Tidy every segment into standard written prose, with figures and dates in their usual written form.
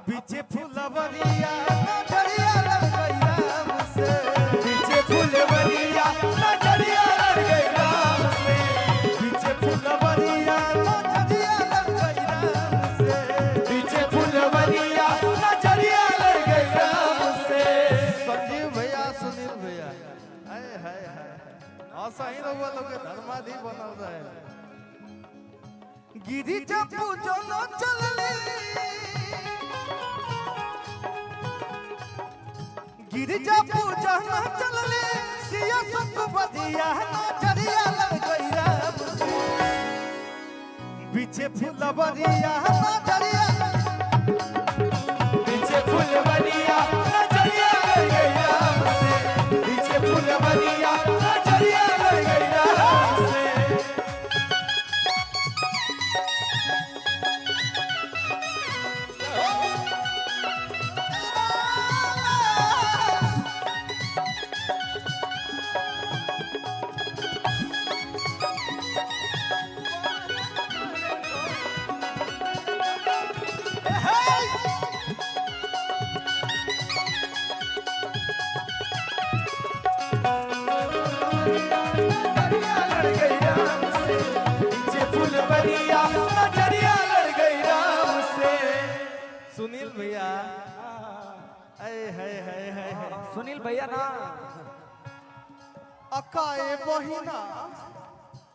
पीछे फुलवरिया नजरिया लड़ गई राम से, पीछे फुलवरिया नजरिया लड़ गई राम से, पीछे फुलवरिया नजरिया लड़ गई राम से, पीछे फुलवरिया नजरिया लड़ गई राम से। संजीव भैया सुनील भैया हाय हाय हाय ऐसा ही रहुआ लोग के धर्माधि बनल रहे। गिरिजा पूजन चलले गिरिजा पूजन चलले सिया सुख बदिया नजरिया लड़ गई राम से, पीछे फुलवरिया नजरिया पीछे फुलवरिया नजरिया लड़ गई राम से, पीछे फुलवरिया नजरिया लड़ गई राम से। सुनील भैया सुनील भैया ना अकाए बहिना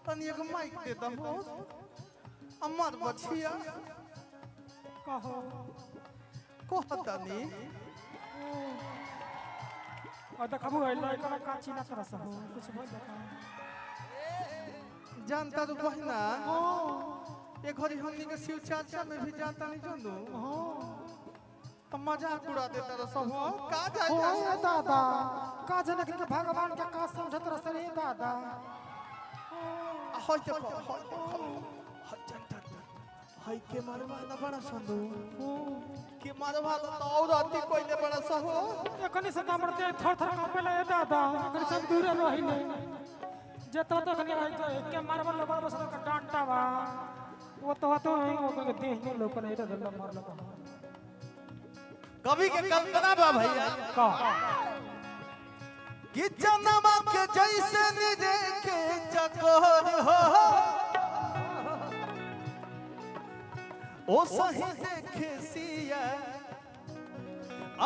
तनी एगो माइक दे दहो अमर बछिया कहो कहतनी और देखबो है लड़का का चीना तरस हो कुछ बोल देखा जानता तो बहिना एक घड़ी हमनी के शिव चर्चा में भी जाता नहीं जानू तो मजाक उड़ा देता रह सब का जाए ओ दादा का जनक के भगवान के का समझत रह रे दादा होय देखो जनता हाय के मारवा ना बड़ा संदू के मारवा तो और अति कोई ने बड़ा सहो एखनी से कामरते थर थर कापेला ए दादा एखनी सब दूर रही नहीं जेतो तो कनी आई तो के मारवा लोग बस का डांटा बा वो तो है वो के देह में लोग नहीं तो दल्ला मार लो कवि के कल्पना बा भैया का कि जनमा के जैसे निरेखे चकोर हो ओ सही देखे सिया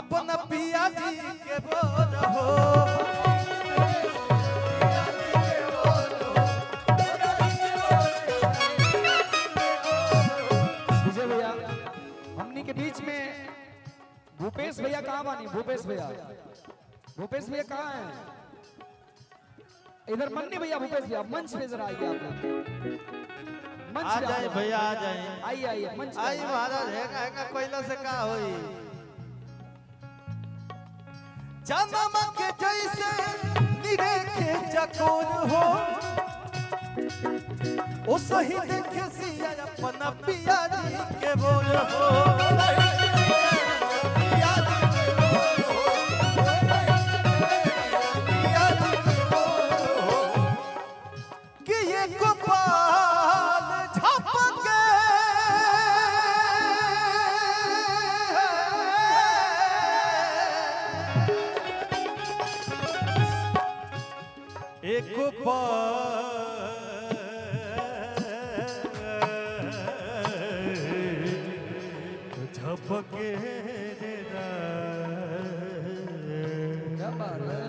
अपना पिया जी के बोल हो हमनी के बीच में भूपेश भैया कहाँ बानी? भूपेश भैया कहाँ हैं? इधर मन्नी भैया, भूपेश भैया मंच पे जरा आइए आप लोग। आ जाए भैया आ जाए, आइए आइए मंच आई महाराज है कोयला से का होई जनमा के जैसे निरेखे चकोर हो ओ सही देखे सिया अपना पिया जी के बोल हो कि ये गोपाल झपके एक झपके क्या बात है?